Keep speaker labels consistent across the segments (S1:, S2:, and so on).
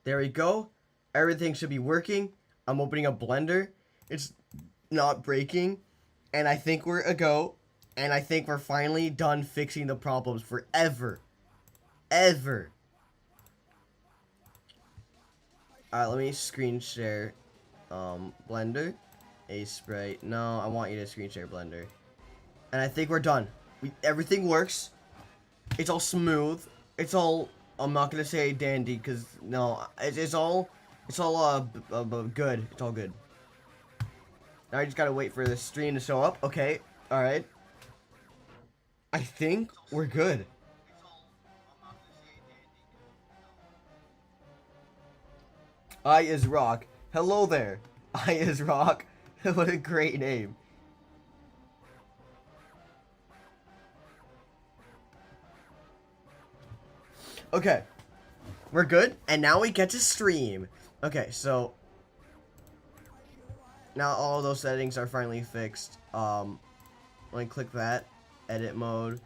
S1: There we go. Everything should be working. I'm opening a Blender. It's not breaking. And I think we're a go. And I think we're finally done fixing the problems forever. Ever. Alright, let me screen share Blender. Sprite. No, I want you to screen share Blender. And I think we're done. Everything works. It's all smooth. It's all, I'm not gonna say dandy because no, it's all good. It's all good. Now I just gotta wait for the stream to show up. Okay, all right. I think we're good. I is Rock. Hello there. I is Rock. What a great name. Okay. We're good. And now we get to stream. Okay, so now all those settings are finally fixed. Let me click that. Edit mode.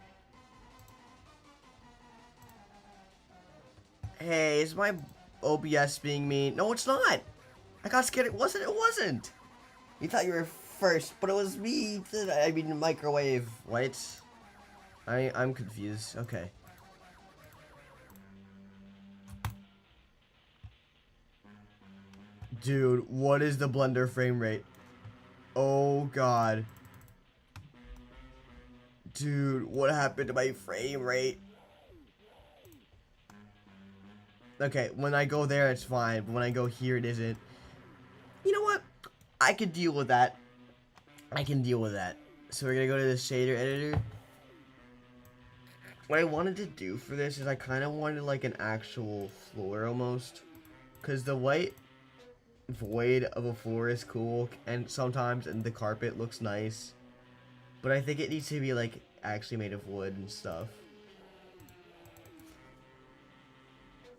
S1: Hey, is my OBS being mean? No, it's not. I got scared. It wasn't. You thought you were first, but it was me. I mean, microwave. What? I'm confused. Okay. Dude, what is the Blender frame rate? Oh, God. Dude, what happened to my frame rate? Okay, when I go there, it's fine. But when I go here, it isn't. You know what? I can deal with that. I can deal with that. So we're gonna go to the shader editor. What I wanted to do for this is I kind of wanted like an actual floor almost. Because the white void of a floor is cool. And sometimes and the carpet looks nice. But I think it needs to be like actually made of wood and stuff.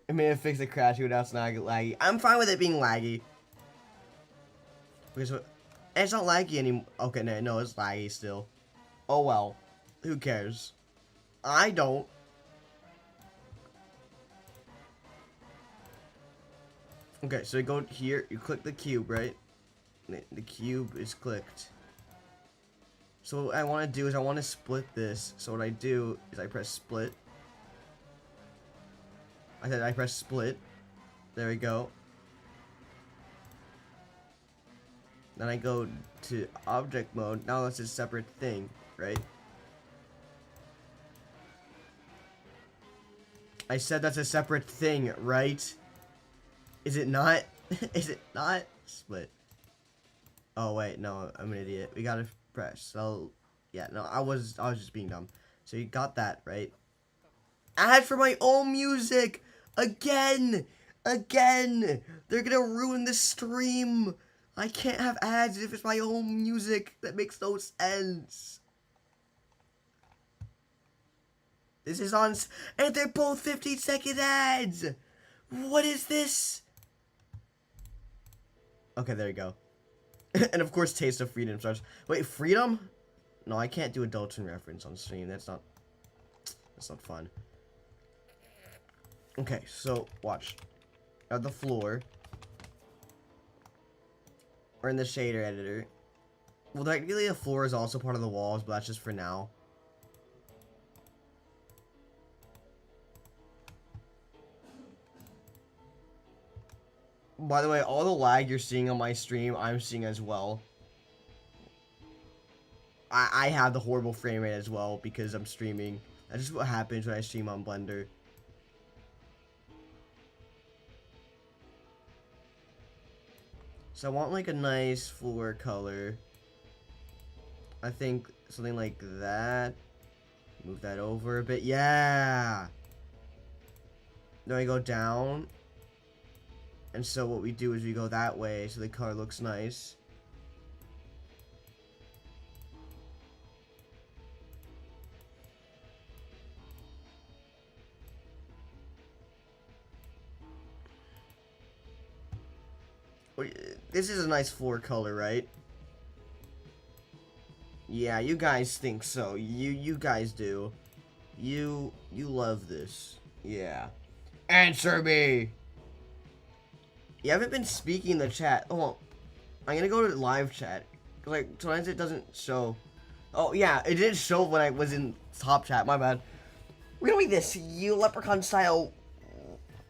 S1: It may have fixed the crash without it's not laggy. I'm fine with it being laggy. Because it's not laggy anymore. Okay, no, it's laggy still. Oh well. Who cares? I don't. Okay, so you go here, you click the cube, right? The cube is clicked. So what I want to do is I want to split this. So what I do is I press split. I said I press split. There we go. Then I go to object mode. Now that's a separate thing, right? I said that's a separate thing, right? Is it not? Is it not? Split. Oh wait, no, I'm an idiot. We gotta press. So yeah, no, I was just being dumb. So you got that, right? Add for my own music! Again! Again! They're gonna ruin the stream! I can't have ads if it's my own music. That makes no sense. This is on... And they're both 15-second ads! What is this? Okay, there you go. And of course, Taste of Freedom starts. Wait, Freedom? No, I can't do a Dalton reference on stream. That's not fun. Okay, so watch. At the floor. Or in the shader editor. Well, technically the floor is also part of the walls, but that's just for now. By the way, all the lag you're seeing on my stream, I'm seeing as well. I have the horrible frame rate as well because I'm streaming. That's just what happens when I stream on Blender. So I want like a nice floor color. I think something like that. Move that over a bit. Yeah! Then I go down. And so what we do is we go that way so the color looks nice. This is a nice floor color, right? Yeah, you guys think so. You guys do. You love this. Yeah. Answer me! You haven't been speaking in the chat. Oh, I'm gonna go to live chat. Like, sometimes it doesn't show. Oh, yeah, it didn't show when I was in top chat. My bad. We're doing this, you leprechaun style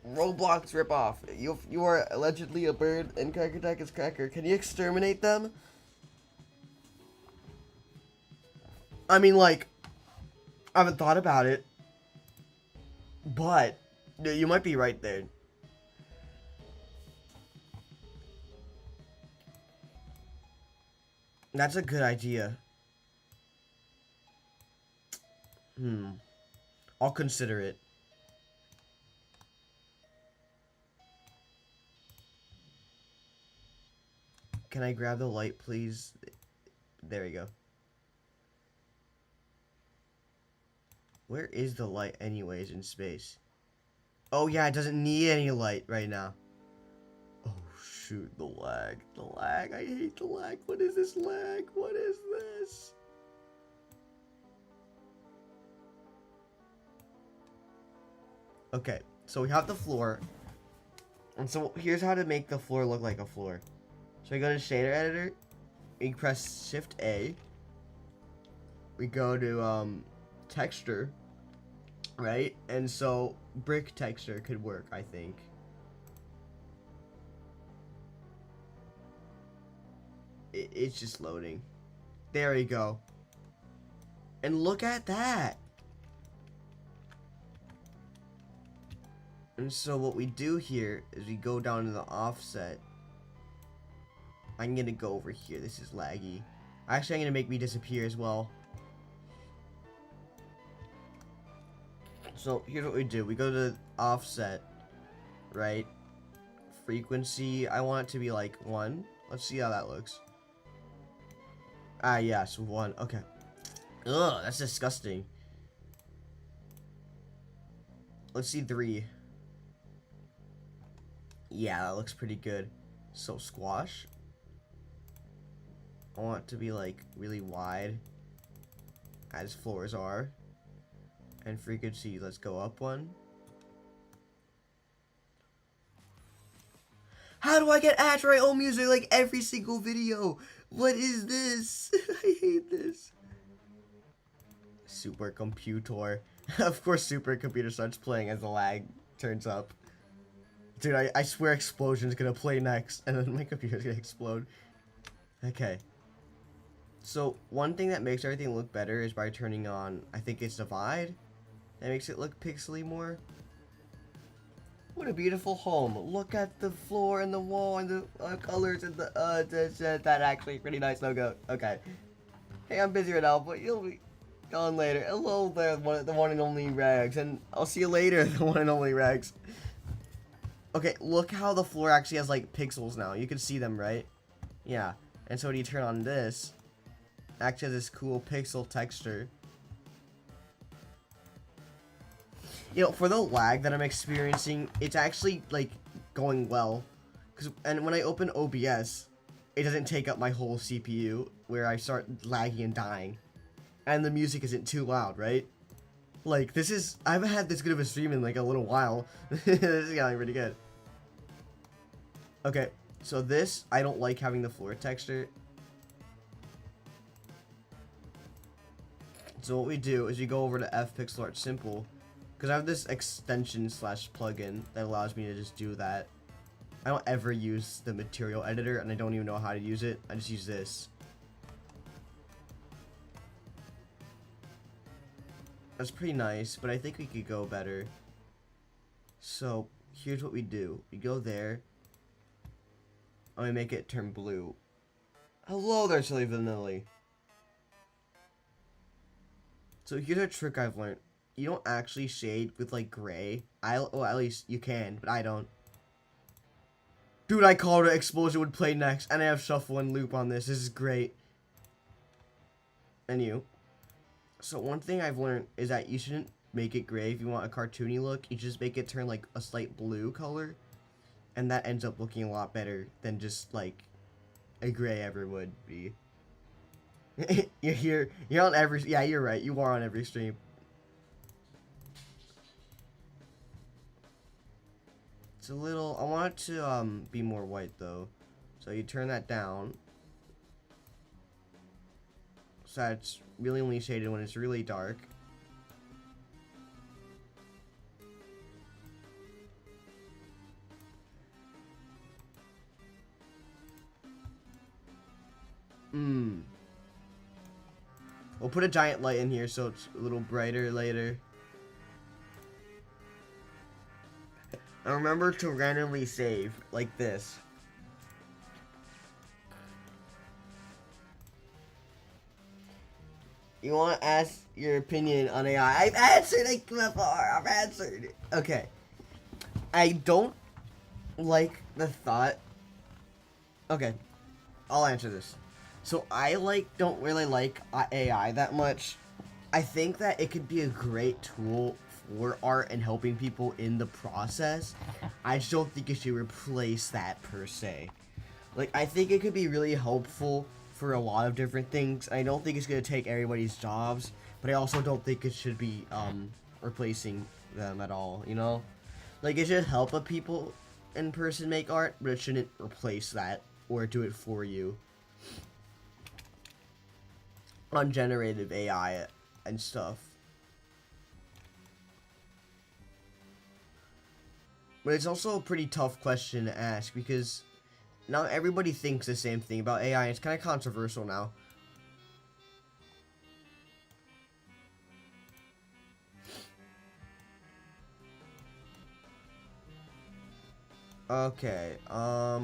S1: Roblox ripoff. You are allegedly a bird and Cracker Jack is Cracker. Can you exterminate them? I mean, like, I haven't thought about it. But, you might be right there. That's a good idea. I'll consider it. Can I grab the light, please? There we go. Where is the light anyways in space? Oh yeah, it doesn't need any light right now. Oh shoot, the lag. The lag. I hate the lag. What is this lag? What is this? Okay, so we have the floor. And so here's how to make the floor look like a floor. So we go to shader editor. We press Shift A. We go to texture, right? And so brick texture could work, I think. It's just loading. There we go. And look at that. And so what we do here is we go down to the offset. I'm gonna go over here. This is laggy. Actually, I'm gonna make me disappear as well. So here's what we do. We go to offset, right? Frequency, I want it to be like 1. Let's see how that looks. Ah, yes, 1. Okay. Ugh, that's disgusting. Let's see 3. Yeah, that looks pretty good. So squash. I want it to be like really wide, as floors are. And frequency, let's go up 1. How do I get ads for my own music like every single video? What is this? I hate this. Supercomputer. Of course supercomputer starts playing as the lag turns up. Dude, I swear Explosion's gonna play next and then my computer's gonna explode. Okay. So one thing that makes everything look better is by turning on, I think it's Divide. That makes it look pixely more. What a beautiful home. Look at the floor and the wall and the colors and the, that actually pretty nice logo. Okay. Hey, I'm busy right now, but you'll be gone later. Hello there, the one and only Rags, and I'll see you later, the one and only Rags. Okay, look how the floor actually has, like, pixels now. You can see them, right? Yeah. And so when you turn on this, it actually has this cool pixel texture. You know, for the lag that I'm experiencing, it's actually, like, going well. And when I open OBS, it doesn't take up my whole CPU, where I start lagging and dying. And the music isn't too loud, right? Like, this is... I haven't had this good of a stream in, like, a little while. This is getting pretty good. Okay, so this, I don't like having the floor texture. So what we do is you go over to FPixelArt Simple. Because I have this extension slash plugin that allows me to just do that. I don't ever use the material editor, and I don't even know how to use it. I just use this. That's pretty nice, but I think we could go better. So, here's what we do. We go there. And we make it turn blue. Hello there, Silly Vanilli. So here's a trick I've learned. You don't actually shade with, like, gray. Well, at least you can, but I don't. Dude, I called it. Explosion would play next, and I have shuffle and loop on this. This is great. And you. So one thing I've learned is that you shouldn't make it gray if you want a cartoony look. You just make it turn, like, a slight blue color. And that ends up looking a lot better than just, like, a gray ever would be. You're on every... Yeah, you're right. You are on every stream. It's a little, I want it to be more white though. So you turn that down. So it's really only shaded when it's really dark. We'll put a giant light in here so it's a little brighter later. And remember to randomly save like this. You want to ask your opinion on AI? I've answered it before. I've answered it. Okay. I don't like the thought. Okay. I'll answer this. So I don't really like AI that much. I think that it could be a great tool for art and helping people in the process. I just don't think it should replace that per se. Like, I think it could be really helpful for a lot of different things. I don't think it's going to take everybody's jobs, but I also don't think it should be replacing them at all, you know? Like, it should help a people in person make art, but it shouldn't replace that or do it for you. On generative AI and stuff. But it's also a pretty tough question to ask because not everybody thinks the same thing about AI. It's kind of controversial now. Okay, what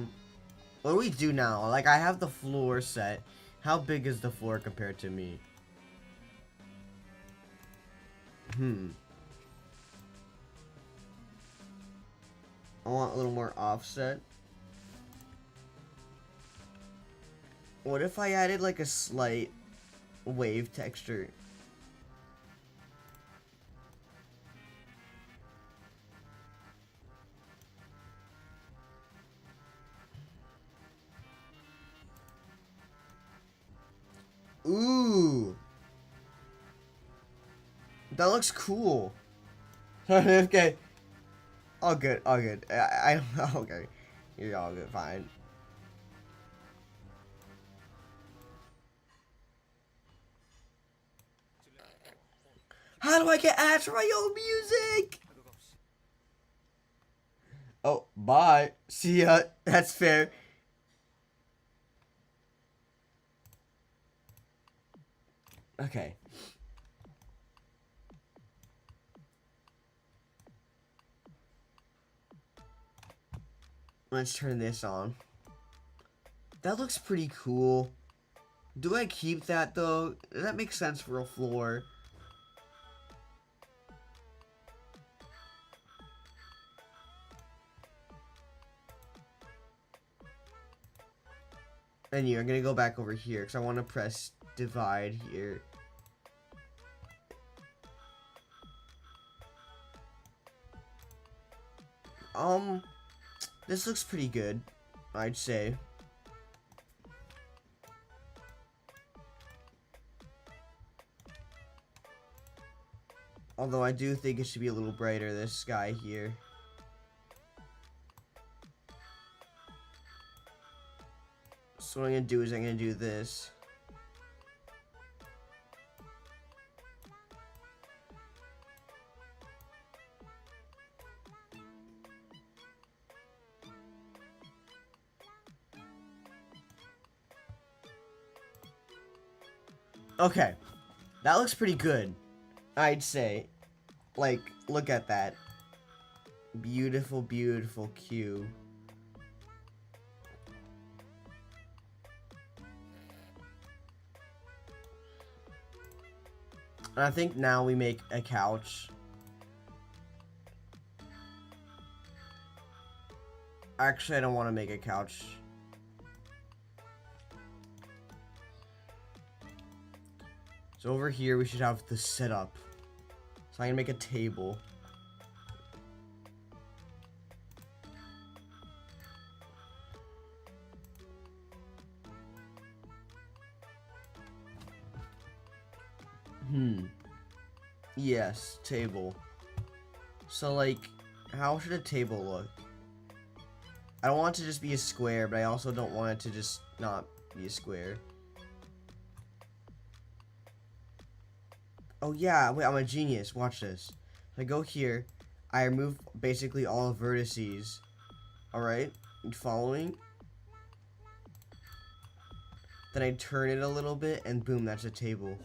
S1: do we do now? Like, I have the floor set. How big is the floor compared to me? I want a little more offset. What if I added like a slight wave texture? Ooh. That looks cool. Okay. All good, all good. I okay. You're all good, fine. How do I get ads for my own music? Oh, bye. See ya. That's fair. Okay. Let's turn this on. That looks pretty cool. Do I keep that though? Does that make sense for a floor? And I'm gonna go back over here because I want to press divide here. This looks pretty good, I'd say. Although I do think it should be a little brighter, this sky here. So what I'm gonna do is I'm gonna do this. Okay, that looks pretty good, I'd say. Like, look at that. Beautiful, beautiful cube. And I think now we make a couch. Actually, I don't want to make a couch. So over here, we should have the setup. So I'm gonna make a table. Yes, table. So, like, how should a table look? I don't want it to just be a square, but I also don't want it to just not be a square. Oh yeah, wait, I'm a genius. Watch this. If I go here, I remove basically all the vertices. Alright, following? Then I turn it a little bit, and boom, that's a table.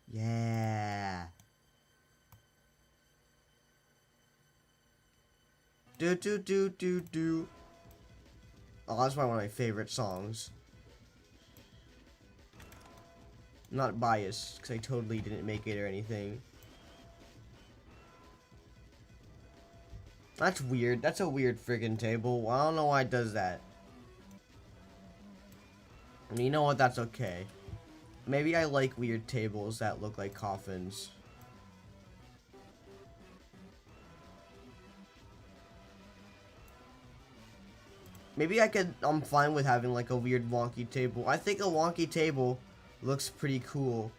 S1: Yeah. Do do do do do. Oh, that's one of my favorite songs. I'm not biased, because I totally didn't make it or anything. That's weird. That's a weird friggin' table. I don't know why it does that. And you know what? That's okay. Maybe I like weird tables that look like coffins. Maybe I'm fine with having like a weird wonky table. I think a wonky table looks pretty cool.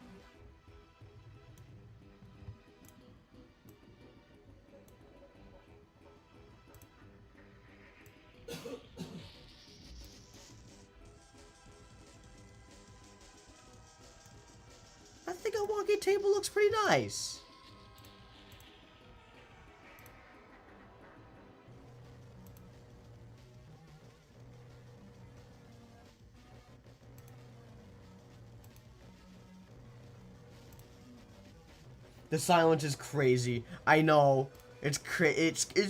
S1: I think a wonky table looks pretty nice. The silence is crazy. I know. It's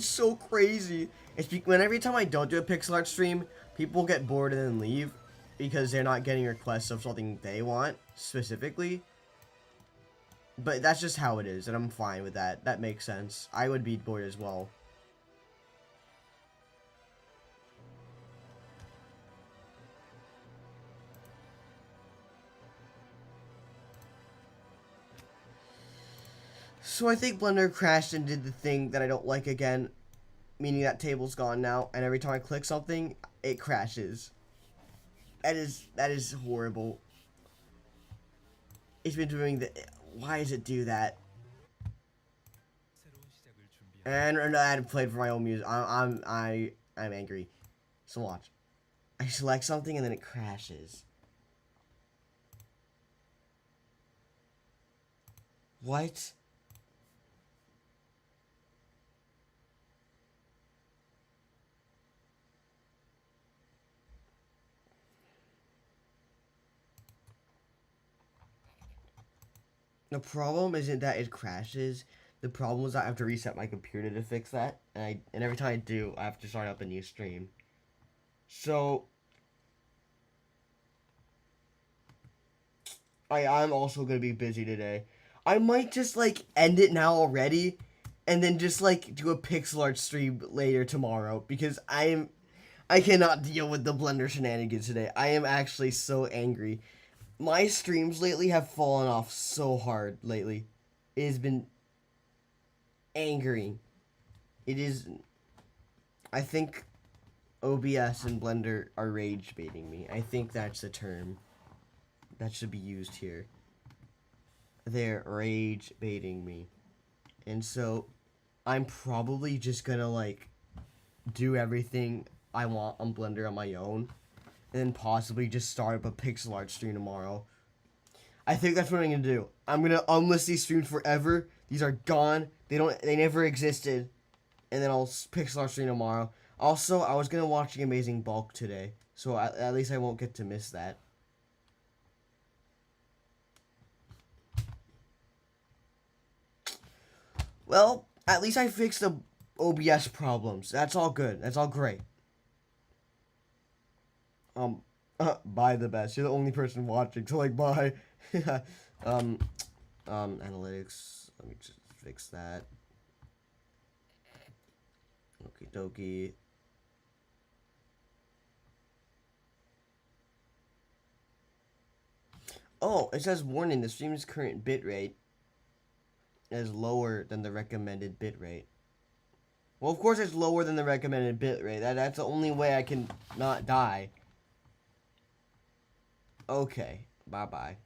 S1: so crazy. Every time I don't do a pixel art stream, people get bored and then leave because they're not getting requests of something they want specifically. But that's just how it is, and I'm fine with that. That makes sense. I would be bored as well. So I think Blender crashed and did the thing that I don't like again, meaning that table's gone now, and every time I click something, it crashes. That is horrible. It's been doing the. Why does it do that? And I had played for my own music. I'm angry. So watch. I select something and then it crashes. What? The problem isn't that it crashes. The problem is I have to reset my computer to fix that, and every time I do, I have to start up a new stream. So I'm also gonna be busy today. I might just like end it now already, and then just like do a pixel art stream later tomorrow because I cannot deal with the Blender shenanigans today. I am actually so angry. My streams lately have fallen off so hard lately. It has been angering. It is. I think OBS and Blender are rage baiting me. I think that's the term that should be used here. They're rage baiting me. And so I'm probably just gonna like do everything I want on Blender on my own. And then possibly just start up a pixel art stream tomorrow. I think that's what I'm gonna do. I'm gonna unlist these streams forever. These are gone. They never existed. And then I'll pixel art stream tomorrow. Also, I was gonna watch The Amazing Bulk today, so at least I won't get to miss that. Well, at least I fixed the OBS problems. That's all good. That's all great. Bye the best. You're the only person watching, so like bye. Analytics. Let me just fix that. Okie dokie. Oh, it says warning, the stream's current bitrate is lower than the recommended bitrate. Well, of course it's lower than the recommended bitrate. That's the only way I can not die. Okay, bye-bye.